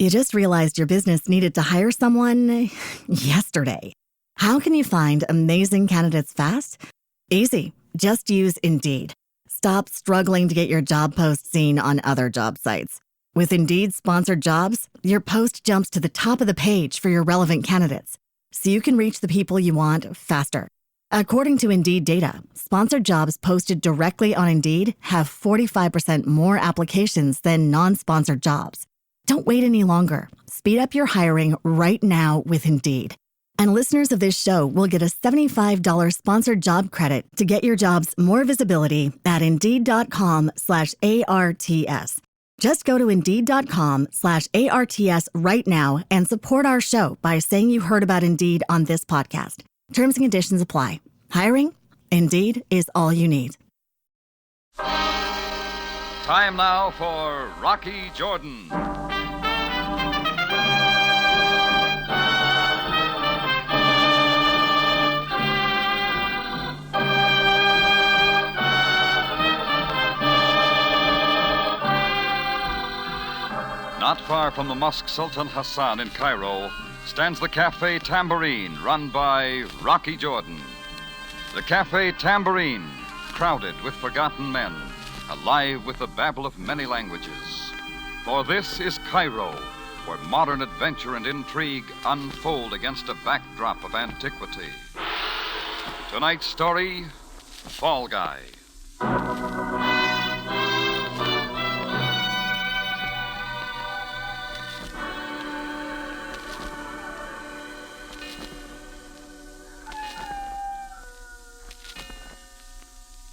You just realized your business needed to hire someone yesterday. How can you find amazing candidates fast? Easy. Just use Indeed. Stop struggling to get your job post seen on other job sites. With Indeed sponsored jobs, your post jumps to the top of the page for your relevant candidates, so you can reach the people you want faster. According to Indeed data, sponsored jobs posted directly on Indeed have 45% more applications than non-sponsored jobs. Don't wait any longer. Speed up your hiring right now with Indeed. And listeners of this show will get a $75 sponsored job credit to get your jobs more visibility at Indeed.com/ARTS. Just go to Indeed.com/ARTS right now and support our show by saying you heard about Indeed on this podcast. Terms and conditions apply. Hiring? Indeed is all you need. Time now for Rocky Jordan. Not far from the Mosque Sultan Hassan in Cairo stands the Cafe Tambourine, run by Rocky Jordan. The Cafe Tambourine, crowded with forgotten men, alive with the babble of many languages. For this is Cairo, where modern adventure and intrigue unfold against a backdrop of antiquity. Tonight's story, Fall Guy.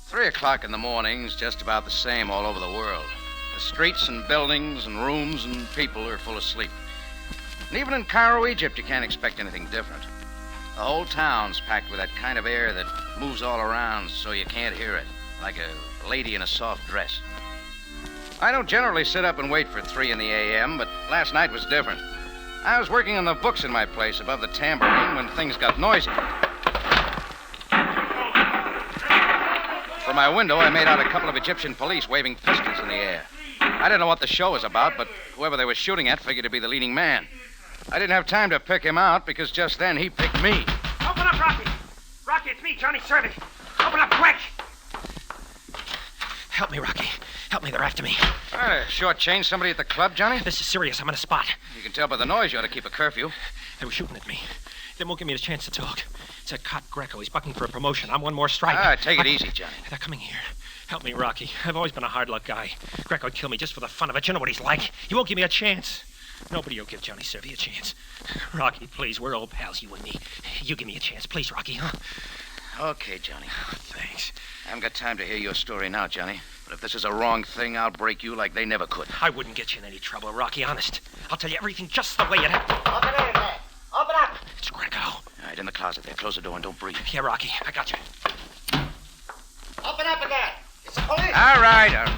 3 o'clock in the morning's just about the same all over the world. The streets and buildings and rooms and people are full of sleep. And even in Cairo, Egypt, you can't expect anything different. The whole town's packed with that kind of air that moves all around so you can't hear it, like a lady in a soft dress. I don't generally sit up and wait for 3 in the a.m., but last night was different. I was working on the books in my place above the tambourine when things got noisy. From my window, I made out a couple of Egyptian police waving pistols in the air. I didn't know what the show was about, but whoever they were shooting at figured to be the leading man. I didn't have time to pick him out because just then he picked me. Open up, Rocky! Rocky, it's me, Johnny Servant. Open up quick! Help me, Rocky. Help me, they're after me. Shortchange somebody at the club, Johnny? This is serious. I'm in a spot. You can tell by the noise you ought to keep a curfew. They were shooting at me. They won't give me a chance to talk. It's that cop Greco. He's bucking for a promotion. I'm one more strike. Take it easy, Johnny. They're coming here. Help me, Rocky. I've always been a hard luck guy. Greco'd kill me just for the fun of it. You know what he's like. He won't give me a chance. Nobody will give Johnny Servy a chance. Rocky, please, we're old pals, you and me. You give me a chance, please, Rocky, huh? Okay, Johnny. Thanks. I haven't got time to hear your story now, Johnny. But if this is a wrong thing, I'll break you like they never could. I wouldn't get you in any trouble, Rocky, honest. I'll tell you everything just the way it happened. Open it, man. Open up! It's Greco. All right, in the closet there. Close the door and don't breathe. Yeah, Rocky, I got you. Open up again! It's the police! All right.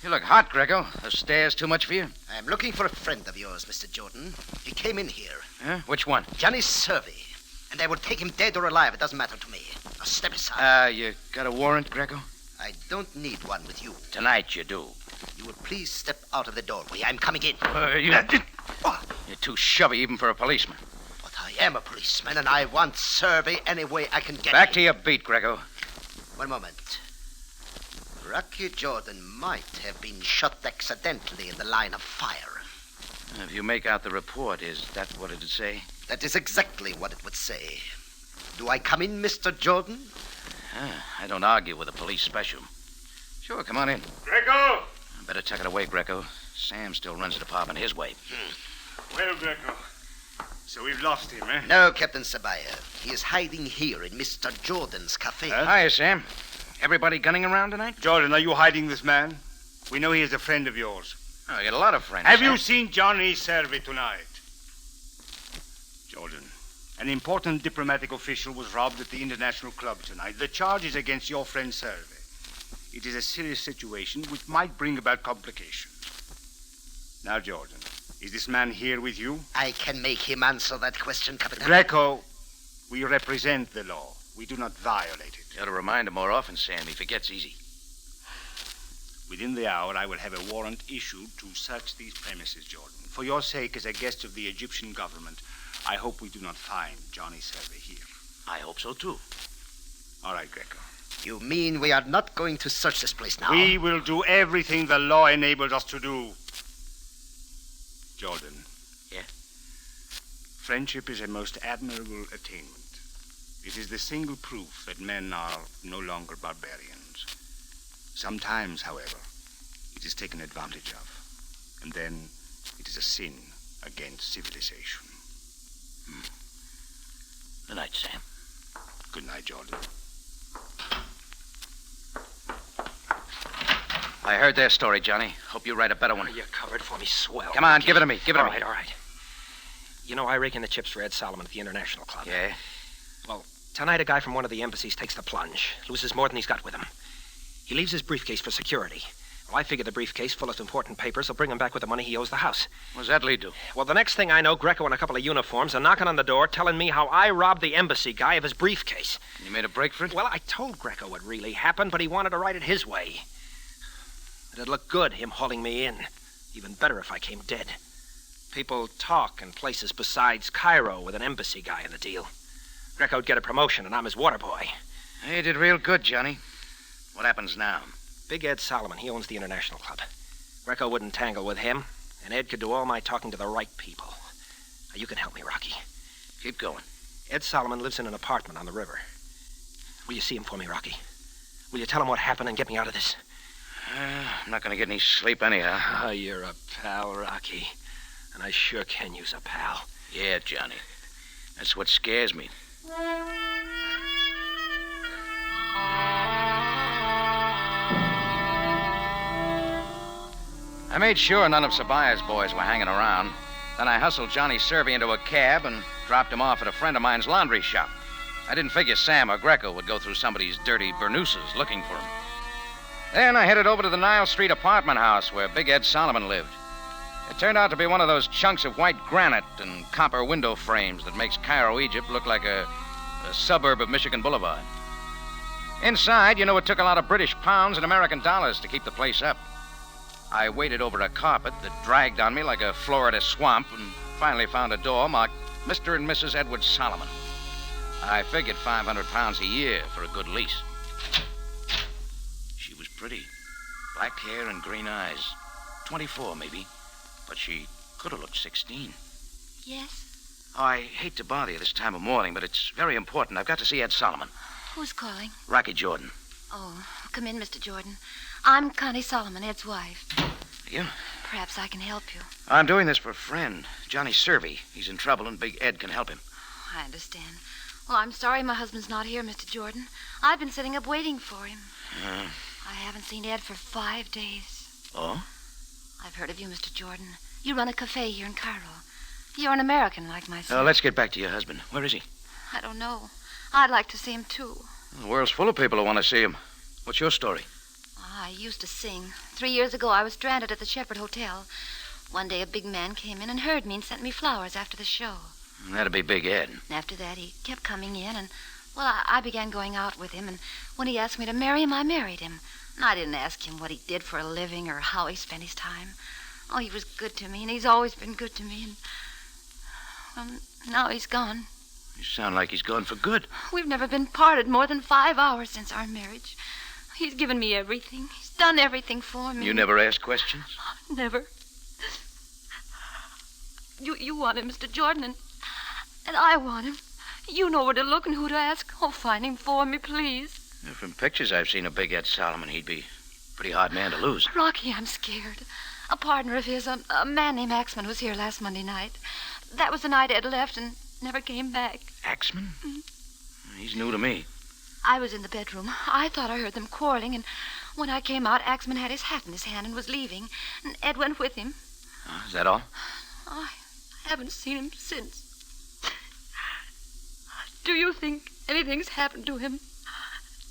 You look hot, Greco. The stairs too much for you? I'm looking for a friend of yours, Mr. Jordan. He came in here. Huh? Which one? Johnny Servy. And I will take him dead or alive. It doesn't matter to me. Now step aside. You got a warrant, Greco? I don't need one with you. Tonight you do. You will please step out of the doorway. I'm coming in. You're too chubby even for a policeman. But I am a policeman, and I want Servy any way I can get Back him. to your beat, Greco. One moment. Rocky Jordan might have been shot accidentally in the line of fire. If you make out the report, is that what it'd say? That is exactly what it would say. Do I come in, Mr. Jordan? I don't argue with a police special. Sure, come on in. Greco! Better tuck it away, Greco. Sam still runs the department his way. Well, Greco. So we've lost him, eh? No, Captain Sabaaya. He is hiding here in Mr. Jordan's cafe. Hiya, Sam. Everybody gunning around tonight? Jordan, are you hiding this man? We know he is a friend of yours. Oh, I got a lot of friends. Have Sam. you seen Johnny Servy tonight? Jordan, an important diplomatic official was robbed at the International Club tonight. The charge is against your friend Servy. It is a serious situation which might bring about complications. Now, Jordan, is this man here with you? I can make him answer that question, Captain. Greco, we represent the law. We do not violate it. You ought to remind him more often, Sam. He forgets easy. Within the hour, I will have a warrant issued to search these premises, Jordan. For your sake, as a guest of the Egyptian government, I hope we do not find Johnny Servey here. I hope so, too. All right, Greco. You mean we are not going to search this place now? We will do everything the law enables us to do. Jordan. Yeah? Friendship is a most admirable attainment. It is the single proof that men are no longer barbarians. Sometimes, however, it is taken advantage of. And then it is a sin against civilization. Good night, Sam. Good night, Jordan. I heard their story, Johnny. Hope you write a better one. You covered for me swell. Come on, give it to me. Give it to me. All right. You know, I rake in the chips for Ed Solomon at the International Club. Yeah? Well, tonight a guy from one of the embassies takes the plunge, loses more than he's got with him. He leaves his briefcase for security. Well, I figure the briefcase full of important papers will bring him back with the money he owes the house. What does that lead to? Well, the next thing I know, Greco and a couple of uniforms are knocking on the door telling me how I robbed the embassy guy of his briefcase. You made a break for it? Well, I told Greco what really happened, but he wanted to write it his way. It'd look good, him hauling me in. Even better if I came dead. People talk in places besides Cairo with an embassy guy in the deal. Greco'd get a promotion, and I'm his water boy. You did real good, Johnny. What happens now? Big Ed Solomon, he owns the International Club. Greco wouldn't tangle with him, and Ed could do all my talking to the right people. Now, you can help me, Rocky. Keep going. Ed Solomon lives in an apartment on the river. Will you see him for me, Rocky? Will you tell him what happened and get me out of this? I'm not going to get any sleep anyhow. Oh, you're a pal, Rocky. And I sure can use a pal. Yeah, Johnny. That's what scares me. I made sure none of Sabaaya's boys were hanging around. Then I hustled Johnny Servey into a cab and dropped him off at a friend of mine's laundry shop. I didn't figure Sam or Greco would go through somebody's dirty burnouses looking for him. Then I headed over to the Nile Street apartment house where Big Ed Solomon lived. It turned out to be one of those chunks of white granite and copper window frames that makes Cairo, Egypt look like a suburb of Michigan Boulevard. Inside, you know, it took a lot of British pounds and American dollars to keep the place up. I waded over a carpet that dragged on me like a Florida swamp and finally found a door marked Mr. and Mrs. Edward Solomon. I figured 500 pounds a year for a good lease. She was pretty. Black hair and green eyes. 24, maybe. But she could have looked 16. Yes? Oh, I hate to bother you this time of morning, but it's very important. I've got to see Ed Solomon. Who's calling? Rocky Jordan. Oh, come in, Mr. Jordan. I'm Connie Solomon, Ed's wife. You? Perhaps I can help you. I'm doing this for a friend, Johnny Servey. He's in trouble, and Big Ed can help him. I understand. Well, I'm sorry my husband's not here, Mr. Jordan. I've been sitting up waiting for him. I haven't seen Ed for 5 days. Oh? I've heard of you, Mr. Jordan. You run a cafe here in Cairo. You're an American like myself. Let's get back to your husband. Where is he? I don't know. I'd like to see him, too. The world's full of people who want to see him. What's your story? I used to sing. 3 years ago, I was stranded at the Shepherd Hotel. One day, a big man came in and heard me and sent me flowers after the show. That'd be Big Ed. After that, he kept coming in, and, well, I began going out with him, and when he asked me to marry him, I married him. And I didn't ask him what he did for a living or how he spent his time. Oh, he was good to me, and he's always been good to me, and, well, now he's gone. You sound like he's gone for good. We've never been parted more than 5 hours since our marriage. He's given me everything. He's done everything for me. You never asked questions? Never. You want him, Mr. Jordan, and I want him. You know where to look and who to ask. Oh, find him for me, please. From pictures I've seen of Big Ed Solomon, he'd be a pretty hard man to lose. Rocky, I'm scared. A partner of his, a man named Axman, was here last Monday night. That was the night Ed left and never came back. Axman? He's new to me. I was in the bedroom. I thought I heard them quarreling, and when I came out, Axman had his hat in his hand and was leaving, and Ed went with him. Is that all? I haven't seen him since. Do you think anything's happened to him?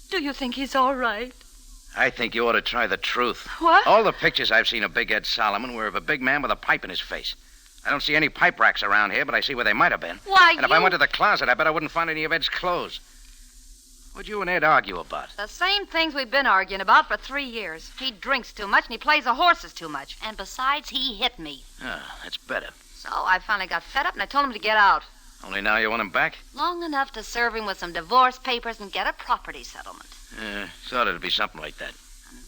Do you think he's all right? I think you ought to try the truth. What? All the pictures I've seen of Big Ed Solomon were of a big man with a pipe in his face. I don't see any pipe racks around here, but I see where they might have been. Why, And if I went to the closet, I bet I wouldn't find any of Ed's clothes. What'd you and Ed argue about? The same things we've been arguing about for 3 years. He drinks too much and he plays the horses too much. And besides, he hit me. Ah, that's better. So I finally got fed up and I told him to get out. Only now you want him back? Long enough to serve him with some divorce papers and get a property settlement. Thought it'd be something like that.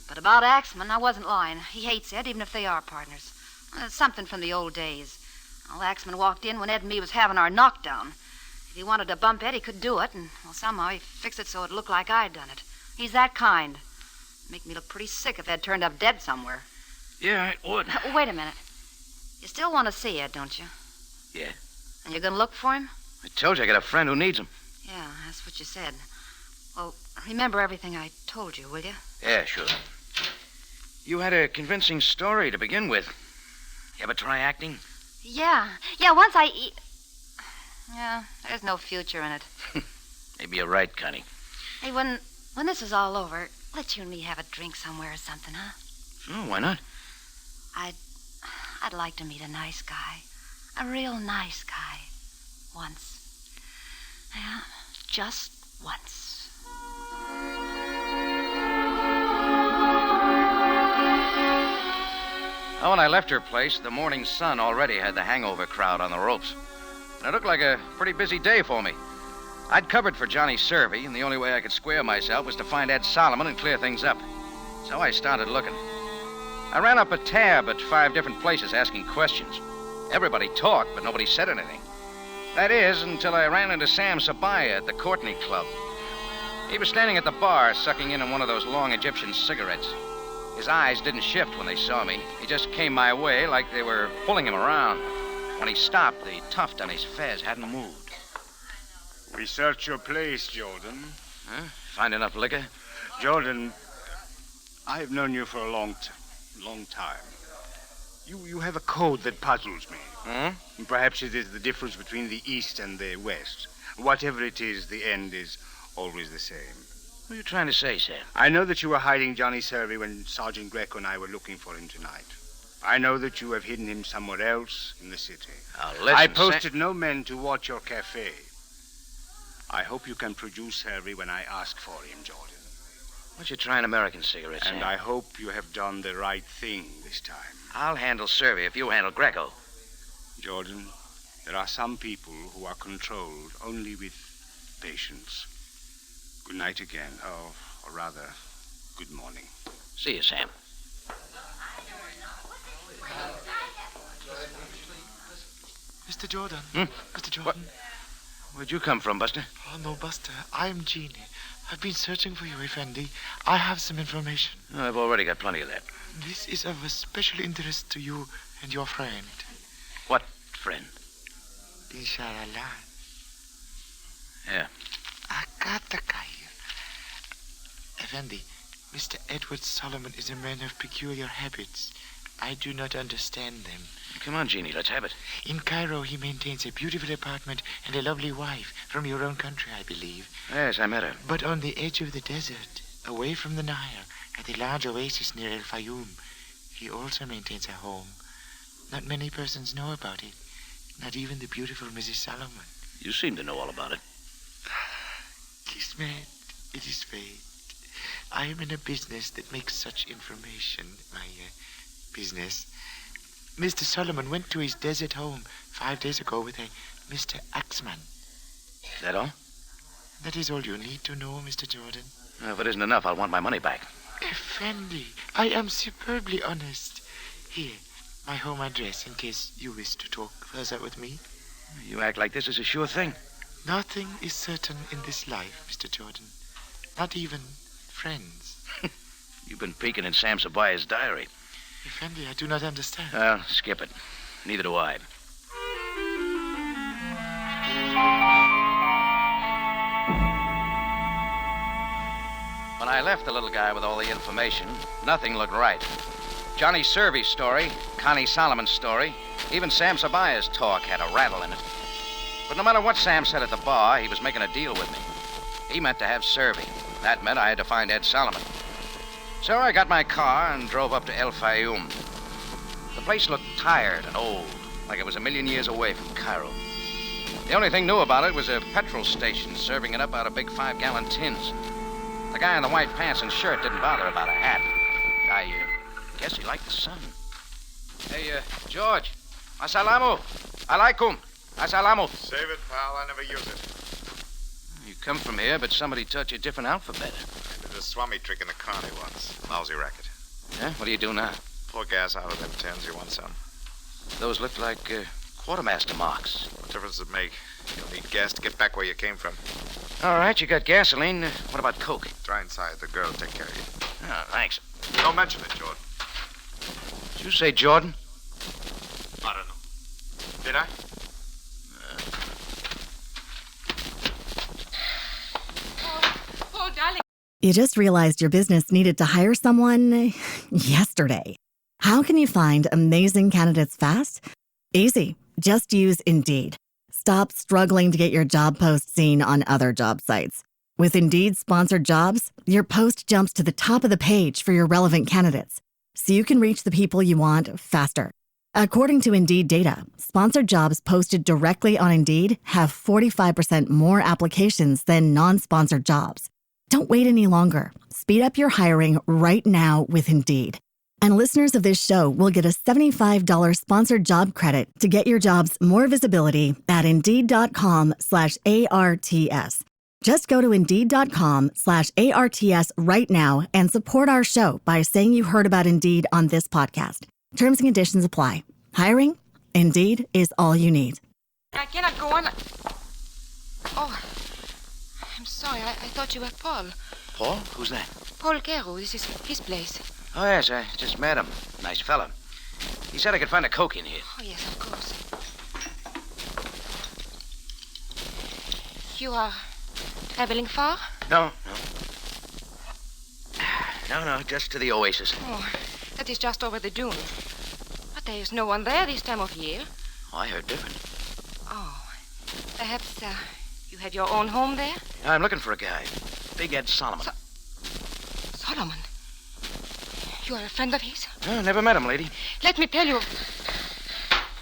But about Axman, I wasn't lying. He hates Ed, even if they are partners. It's something from the old days. Well, Axman walked in when Ed and me was having our knockdown. If he wanted to bump Ed, he could do it, and, well, somehow he fixed it so it looked like I'd done it. He's that kind. Make me look pretty sick if Ed turned up dead somewhere. Yeah, it would. Wait a minute. You still want to see Ed, don't you? Yeah. And you're going to look for him? I told you I got a friend who needs him. Yeah, that's what you said. Well, remember everything I told you, will you? Yeah, sure. You had a convincing story to begin with. You ever try acting? Yeah, once Yeah, there's no future in it. Maybe you're right, Connie. Hey, when this is all over, let you and me have a drink somewhere or something, huh? Sure, why not? I'd like to meet a nice guy. A real nice guy. Once. Yeah, just once. Oh, when I left her place, the morning sun already had the hangover crowd on the ropes. And it looked like a pretty busy day for me. I'd covered for Johnny Servey, and the only way I could square myself was to find Ed Solomon and clear things up. So I started looking. I ran up a tab at 5 different places asking questions. Everybody talked, but nobody said anything. That is, until I ran into Sam Sabaaya at the Courtney Club. He was standing at the bar, sucking in on one of those long Egyptian cigarettes. His eyes didn't shift when they saw me. He just came my way like they were pulling him around. When he stopped, the tuft on his fez hadn't moved. We searched your place, Jordan. Huh? Find enough liquor? Jordan, I have known you for a long time. You have a code that puzzles me. Hmm? Perhaps it is the difference between the East and the West. Whatever it is, the end is always the same. What are you trying to say, Sam? I know that you were hiding Johnny Servey when Sergeant Greco and I were looking for him tonight. I know that you have hidden him somewhere else in the city. Now, listen, I posted no men to watch your cafe. I hope you can produce Servey when I ask for him, Jordan. What you trying American cigarettes, And Sam? I hope you have done the right thing this time. I'll handle Servey if you handle Greco. Jordan, there are some people who are controlled only with patience. Good night again. Or rather, good morning. See you, Sam. Mr. Jordan. Mr. Jordan. What? Where'd you come from, Buster? Oh, no, Buster. I'm Jeannie. I've been searching for you, Effendi. I have some information. Oh, I've already got plenty of that. This is of a special interest to you and your friend. What friend? Inshallah. Yeah. Akata Kair. Effendi, Mr. Edward Solomon is a man of peculiar habits. I do not understand them. Come on, Jeannie, let's have it. In Cairo, he maintains a beautiful apartment and a lovely wife from your own country, I believe. Yes, I met her. But on the edge of the desert, away from the Nile, at a large oasis near El Fayoum, he also maintains a home. Not many persons know about it, not even the beautiful Mrs. Solomon. You seem to know all about it. Kismet, it is fate. I am in a business that makes such information my business. Mr. Solomon went to his desert home 5 days ago with a Mr. Axman. That all? That is all you need to know, Mr. Jordan. If it isn't enough, I'll want my money back. Effendi, I am superbly honest. Here, my home address in case you wish to talk further with me. You act like this is a sure thing. Nothing is certain in this life, Mr. Jordan. Not even friends. You've been peeking in Sam Sabaaya's diary. Effendi, I do not understand. Skip it. Neither do I. When I left the little guy with all the information, nothing looked right. Johnny Servey's story, Connie Solomon's story, even Sam Sabaaya's talk had a rattle in it. But no matter what Sam said at the bar, he was making a deal with me. He meant to have Servey. That meant I had to find Ed Solomon. So I got my car and drove up to El Fayoum. The place looked tired and old, like it was a million years away from Cairo. The only thing new about it was a petrol station serving it up out of big 5-gallon tins. The guy in the white pants and shirt didn't bother about a hat. I guess he liked the sun. Hey, George. Assalamu. Alaikum. Assalamu. Save it, pal. I never use it. You come from here, but somebody taught you a different alphabet. I did a swami trick in the county once. Lousy racket. Yeah? What do you do now? Pour gas out of them tins. You want some? Those look like quartermaster marks. What difference does it make? You'll need gas to get back where you came from. All right, you got gasoline. What about coke? Try inside. The girl will take care of you. Oh, thanks. Don't mention it, Jordan. Did you say Jordan? I don't know. Did I? Oh, darling. You just realized your business needed to hire someone yesterday. How can you find amazing candidates fast? Easy. Just use Indeed. Stop struggling to get your job post seen on other job sites. With Indeed sponsored jobs, your post jumps to the top of the page for your relevant candidates, so you can reach the people you want faster. According to Indeed data, sponsored jobs posted directly on Indeed have 45% more applications than non-sponsored jobs. Don't wait any longer. Speed up your hiring right now with Indeed. And listeners of this show will get a $75 sponsored job credit to get your jobs more visibility at Indeed.com/ARTS. Just go to Indeed.com/ARTS right now and support our show by saying you heard about Indeed on this podcast. Terms and conditions apply. Hiring? Indeed is all you need. I cannot go on. Oh, I'm sorry. I thought you were Paul. Paul? Who's that? Paul Cairo. This is his place. Oh, yes, I just met him. Nice fella. He said I could find a coke in here. Oh, yes, of course. You are traveling far? No. No, just to the oasis. Oh, that is just over the dune. But there is no one there this time of year. Oh, I heard different. Oh, perhaps you have your own home there? I'm looking for a guy. Big Ed Solomon. Solomon? You are a friend of his? Oh, never met him, lady. Let me tell you.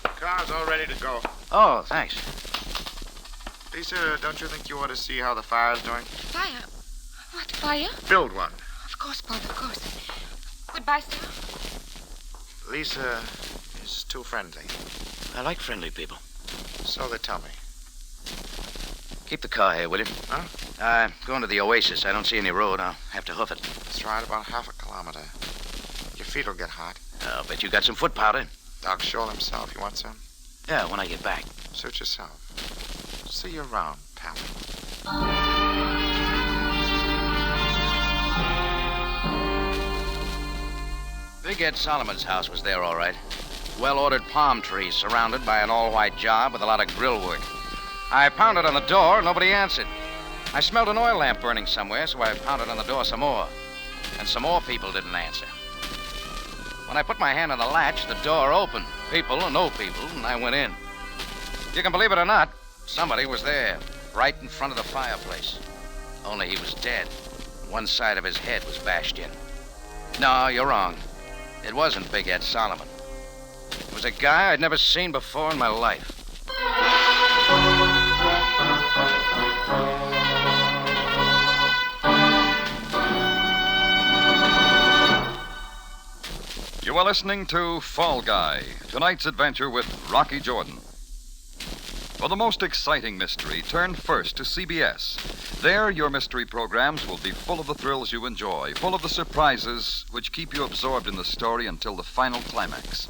Car's all ready to go. Oh, thanks. Lisa, don't you think you ought to see how the fire's doing? Fire? What fire? Build one. Of course, Paul, of course. Goodbye, sir. Lisa is too friendly. I like friendly people. So they tell me. Keep the car here, will you? Huh? Going to the oasis. I don't see any road. I'll have to hoof it. It's right about half a kilometer. Your feet will get hot. I'll bet you got some foot powder. Doc Scholl himself. You want some? Yeah, when I get back. Suit yourself. See you around, pal. Big Ed Solomon's house was there, all right. Well-ordered palm trees surrounded by an all-white job with a lot of grill work. I pounded on the door. Nobody answered. I smelled an oil lamp burning somewhere, so I pounded on the door some more. And some more people didn't answer. When I put my hand on the latch, the door opened. People or no people, and I went in. You can believe it or not, somebody was there, right in front of the fireplace. Only he was dead. One side of his head was bashed in. No, you're wrong. It wasn't Big Ed Solomon. It was a guy I'd never seen before in my life. You are listening to Fall Guy, tonight's adventure with Rocky Jordan. For the most exciting mystery, turn first to CBS. There, your mystery programs will be full of the thrills you enjoy, full of the surprises which keep you absorbed in the story until the final climax.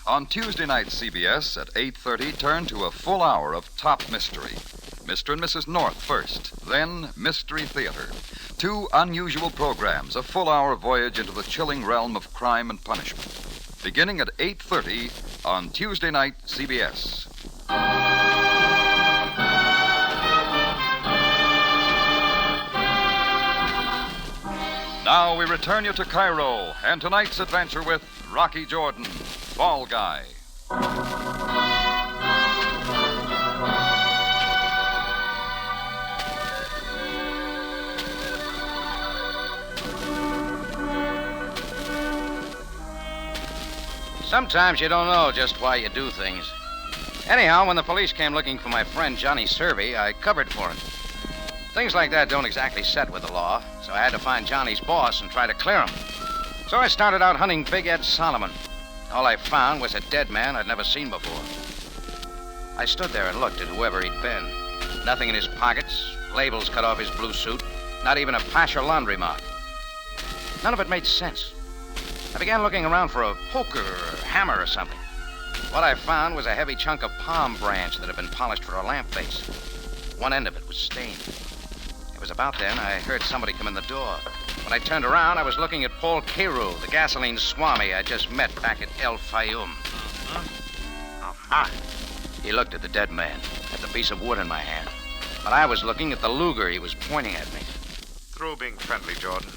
On Tuesday night, CBS, at 8:30, turn to a full hour of top mystery. Mr. and Mrs. North first, then Mystery Theater. Two unusual programs, a full hour voyage into the chilling realm of crime and punishment. Beginning at 8:30 on Tuesday night, CBS. Now we return you to Cairo and tonight's adventure with Rocky Jordan, Fall Guy. Sometimes you don't know just why you do things. Anyhow, when the police came looking for my friend Johnny Servey, I covered for him. Things like that don't exactly set with the law, so I had to find Johnny's boss and try to clear him. So I started out hunting Big Ed Solomon. All I found was a dead man I'd never seen before. I stood there and looked at whoever he'd been. Nothing in his pockets, labels cut off his blue suit, not even a Pasha laundry mark. None of it made sense. I began looking around for a poker or a hammer or something. What I found was a heavy chunk of palm branch that had been polished for a lamp base. One end of it was stained. It was about then I heard somebody come in the door. When I turned around, I was looking at Paul Cairo, the gasoline swami I just met back at El Fayoum. He looked at the dead man, at the piece of wood in my hand. But I was looking at the Luger he was pointing at me. Through being friendly, Jordan.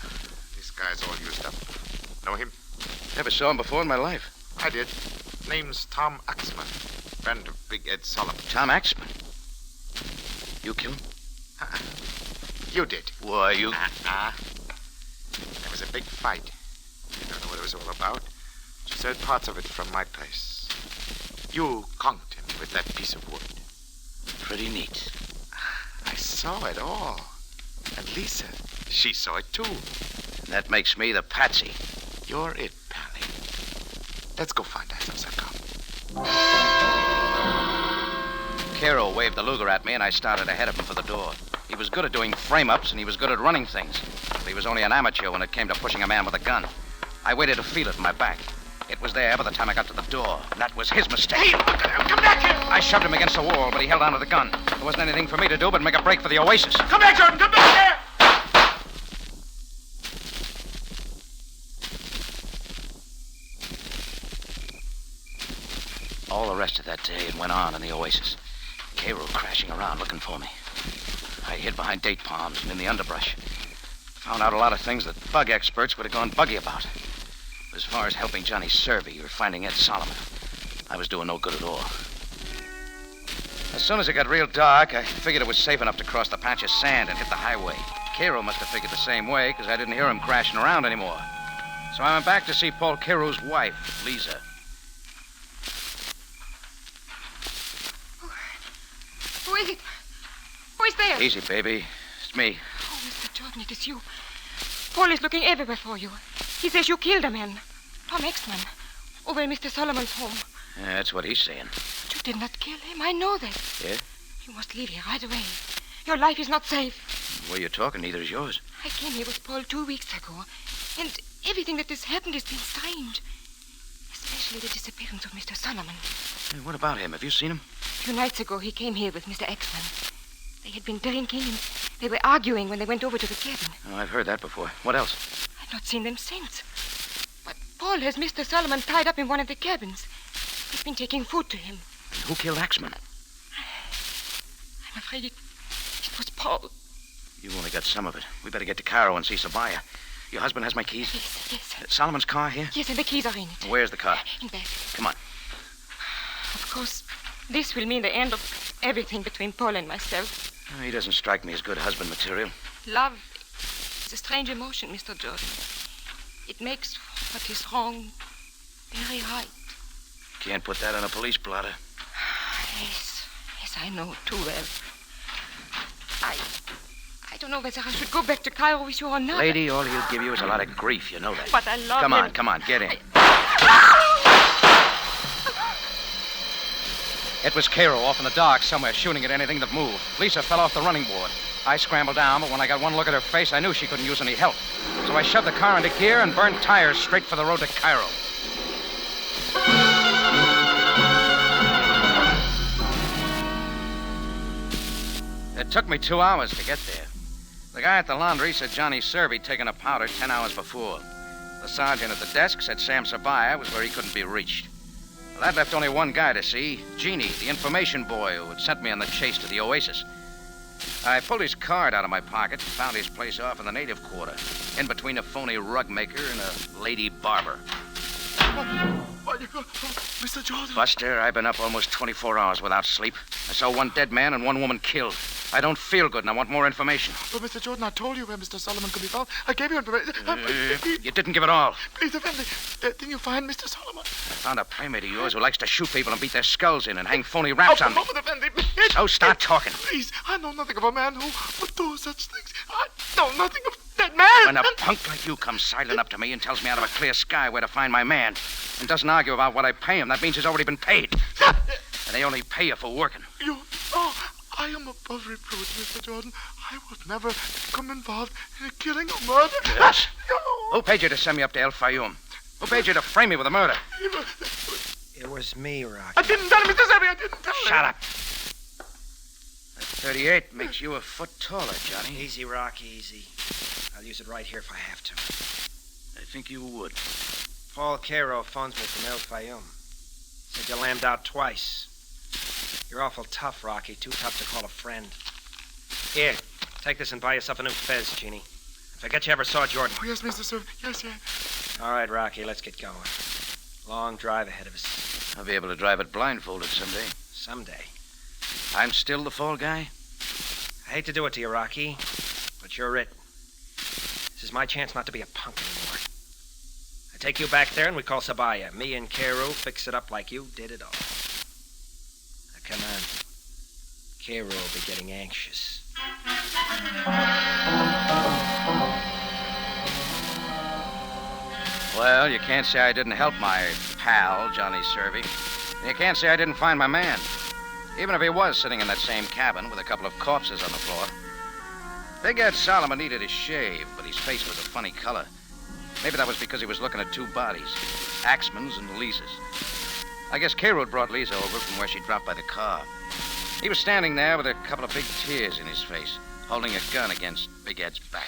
This guy's all used up. Know him? Never saw him before in my life. I did. Name's Tom Axman. Friend of Big Ed Solomon. Tom Axman? You killed him? You did. Why, you... There was a big fight. I don't know what it was all about. Just heard parts of it from my place. You conked him with that piece of wood. Pretty neat. I saw it all. And Lisa, she saw it too. That makes me the patsy. You're it, Pally. Let's go find ourselves a cop. Cairo waved the Luger at me, and I started ahead of him for the door. He was good at doing frame-ups, and he was good at running things. But he was only an amateur when it came to pushing a man with a gun. I waited to feel it in my back. It was there by the time I got to the door. That was his mistake. Hey, come back here! I shoved him against the wall, but he held onto the gun. There wasn't anything for me to do but make a break for the oasis. Come back, Jordan! Come back here! All the rest of that day it went on in the oasis. Cairo crashing around looking for me. I hid behind date palms and in the underbrush. Found out a lot of things that bug experts would have gone buggy about. As far as helping Johnny Servey or finding Ed Solomon, I was doing no good at all. As soon as it got real dark, I figured it was safe enough to cross the patch of sand and hit the highway. Cairo must have figured the same way, because I didn't hear him crashing around anymore. So I went back to see Paul Cairo's wife, Lisa. Who is it? Who is there? Easy, baby. It's me. Oh, Mr. Jordan, it is you. Paul is looking everywhere for you. He says you killed a man. Tom Axman. Over in Mr. Solomon's home. Yeah, that's what he's saying. But you did not kill him. I know that. Yeah? You must leave here right away. Your life is not safe. The way you're talking, neither is yours. I came here with Paul 2 weeks ago, and everything that has happened has been strange. Especially the disappearance of Mr. Solomon. Hey, what about him? Have you seen him? A few nights ago, he came here with Mr. Axman. They had been drinking, and they were arguing when they went over to the cabin. Oh, I've heard that before. What else? I've not seen them since. But Paul has Mr. Solomon tied up in one of the cabins. He's been taking food to him. And who killed Axman? I'm afraid it was Paul. You've only got some of it. We better get to Cairo and see Sabaaya. Your husband has my keys? Yes. Solomon's car here? Yes, and the keys are in it. Where's the car? In back. Come on. Of course, this will mean the end of everything between Paul and myself. Oh, he doesn't strike me as good husband material. Love is a strange emotion, Mr. Jordan. It makes what is wrong very right. Can't put that on a police blotter. Yes, I know too well. I don't know whether I should go back to Cairo with you or not. Lady, all he'll give you is a lot of grief, you know that. But I love him. Come on, get in. It was Cairo off in the dark somewhere, shooting at anything that moved. Lisa fell off the running board. I scrambled down, but when I got one look at her face, I knew she couldn't use any help. So I shoved the car into gear and burned tires straight for the road to Cairo. It took me 2 hours to get there. The guy at the laundry said Johnny Servey'd taken a powder 10 hours before. The sergeant at the desk said Sam Sabaaya was where he couldn't be reached. Well, that left only one guy to see, Jeannie, the information boy who had sent me on the chase to the oasis. I pulled his card out of my pocket and found his place off in the native quarter, in between a phony rug maker and a lady barber. Mr. Jordan. Buster, I've been up almost 24 hours without sleep. I saw one dead man and one woman killed. I don't feel good, and I want more information. But, Mr. Jordan, I told you where Mr. Solomon could be found. I gave you information. You didn't give it all. Please, Effendi, didn't you find Mr. Solomon? I found a playmate of yours who likes to shoot people and beat their skulls in and hang phony raps on me. Effendi, So start talking. Please, I know nothing of a man who would do such things. I know nothing of that man. When a punk like you comes sidling up to me and tells me out of a clear sky where to find my man and doesn't argue about what I pay him, that means he's already been paid. And they only pay you for working. I am above reproach, Mr. Jordan. I would never become involved in a killing or murder. Yes? Who paid you to send me up to El Fayoum? Who paid you to frame me with a murder? It was me, Rocky. I didn't tell him, Mr. Sevi. I didn't tell him. Shut up. That 38 makes you a foot taller, Johnny. Easy, Rocky, easy. I'll use it right here if I have to. I think you would. Paul Cairo phones me from El Fayoum. Said you lammed out twice. You're awful tough, Rocky. Too tough to call a friend. Here, take this and buy yourself a new fez, Jeannie. Forget you ever saw Jordan. Oh, yes, Mr. Sevi. Yes. All right, Rocky, let's get going. Long drive ahead of us. I'll be able to drive it blindfolded someday. Someday. I'm still the fall guy? I hate to do it to you, Rocky, but you're it. This is my chance not to be a punk anymore. I take you back there and we call Sabaaya. Me and Cairo fix it up like you did it all. Now, come on. Cairo will be getting anxious. Well, you can't say I didn't help my pal, Johnny Servey. And you can't say I didn't find my man. Even if he was sitting in that same cabin with a couple of corpses on the floor. Big Ed Solomon needed his shave, but his face was a funny color. Maybe that was because he was looking at two bodies, Axman's and Lisa's. I guess Cairo had brought Lisa over from where she dropped by the car. He was standing there with a couple of big tears in his face, holding a gun against Big Ed's back.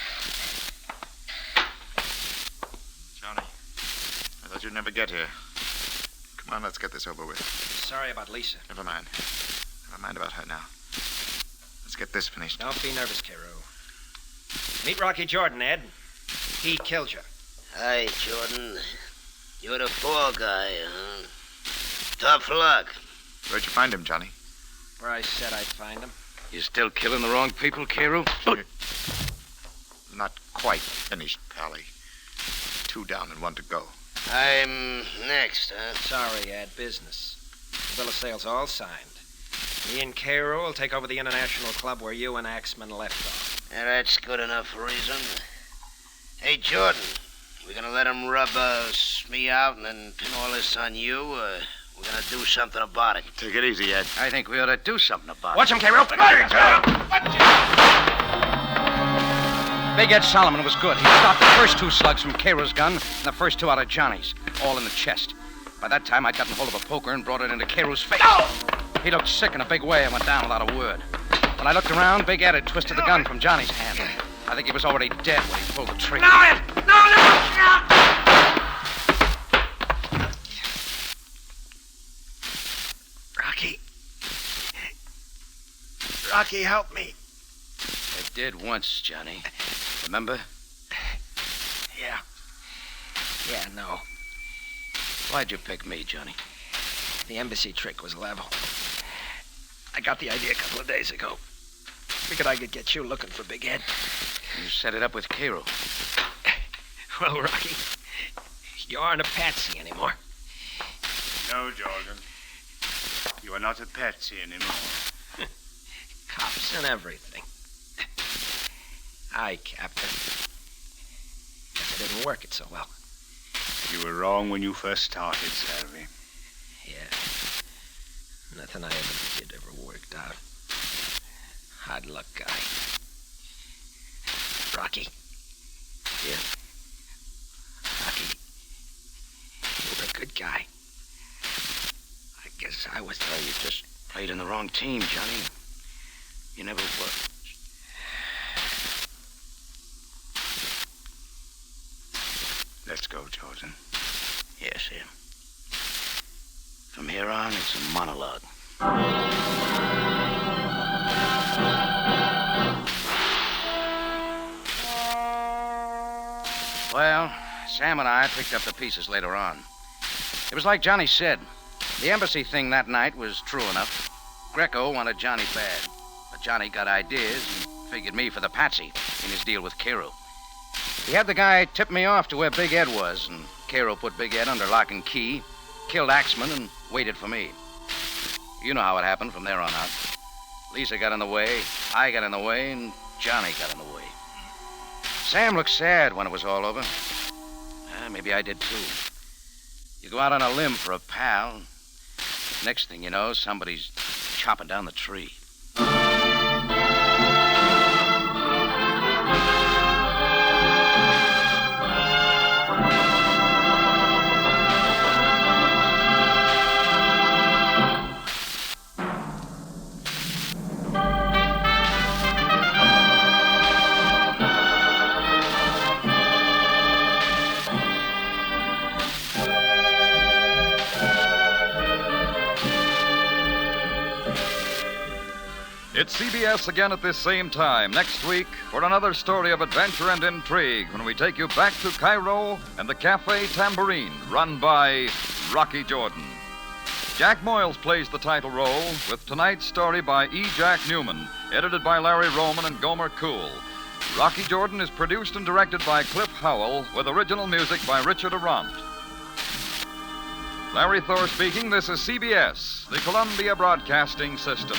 Johnny, I thought you'd never get here. Come on, let's get this over with. Sorry about Lisa. Never mind. Never mind about her now. Let's get this finished. Don't be nervous, Cairo. Meet Rocky Jordan, Ed. He killed you. Hi, Jordan. You're the fall guy, huh? Tough luck. Where'd you find him, Johnny? Where I said I'd find him. You still killing the wrong people, Cairo? Not quite finished, Pally. 2 down and 1 to go. I'm next, huh? Sorry, Ed. Business. The bill of sale's all signed. Me and Cairo will take over the International Club where you and Axman left off. Yeah, that's good enough reason. Hey, Jordan, we gonna let him rub me out and then pin all this on you, or we're gonna do something about it? Take it easy, Ed. I think we ought to do something about Watch it. him, Cairo. Big Ed Solomon was good. He stopped the first 2 slugs from Cairo's gun and the first 2 out of Johnny's, all in the chest. By that time, I'd gotten hold of a poker and brought it into Cairo's face. He looked sick in a big way and went down without a word. When I looked around, Big Ed had twisted the gun from Johnny's hand. I think he was already dead when he pulled the trigger. No, Ed! No! Rocky, help me. I did once, Johnny. Remember? Yeah. Yeah, no. Why'd you pick me, Johnny? The embassy trick was level. I got the idea a couple of days ago. Figured I could get you looking for Big Ed. You set it up with Cairo. Well, Rocky, you aren't a patsy anymore. No, Jordan. You are not a patsy anymore. Cops and everything. Aye, Captain. Guess I didn't work it so well. You were wrong when you first started, Servey. Yeah. Nothing I ever did ever worked out. Hard luck guy. Rocky. Yeah? Rocky. You were a good guy. I guess I was. Well, you just played in the wrong team, Johnny. You never were. Let's go, Jordan. Yes, sir. From here on, it's a monologue. Well, Sam and I picked up the pieces later on. It was like Johnny said. The embassy thing that night was true enough. Greco wanted Johnny bad, but Johnny got ideas and figured me for the patsy in his deal with Cairo. He had the guy tip me off to where Big Ed was, and Cairo put Big Ed under lock and key, killed Axman, and waited for me. You know how it happened from there on out. Lisa got in the way, I got in the way, and Johnny got in the way. Sam looked sad when it was all over. Maybe I did too. You go out on a limb for a pal. Next thing you know, somebody's chopping down the tree. It's CBS again at this same time next week for another story of adventure and intrigue when we take you back to Cairo and the Cafe Tambourine, run by Rocky Jordan. Jack Moyles plays the title role, with tonight's story by E. Jack Newman, edited by Larry Roman and Gomer Cool. Rocky Jordan is produced and directed by Cliff Howell, with original music by Richard Arant. Larry Thor speaking. This is CBS, the Columbia Broadcasting System.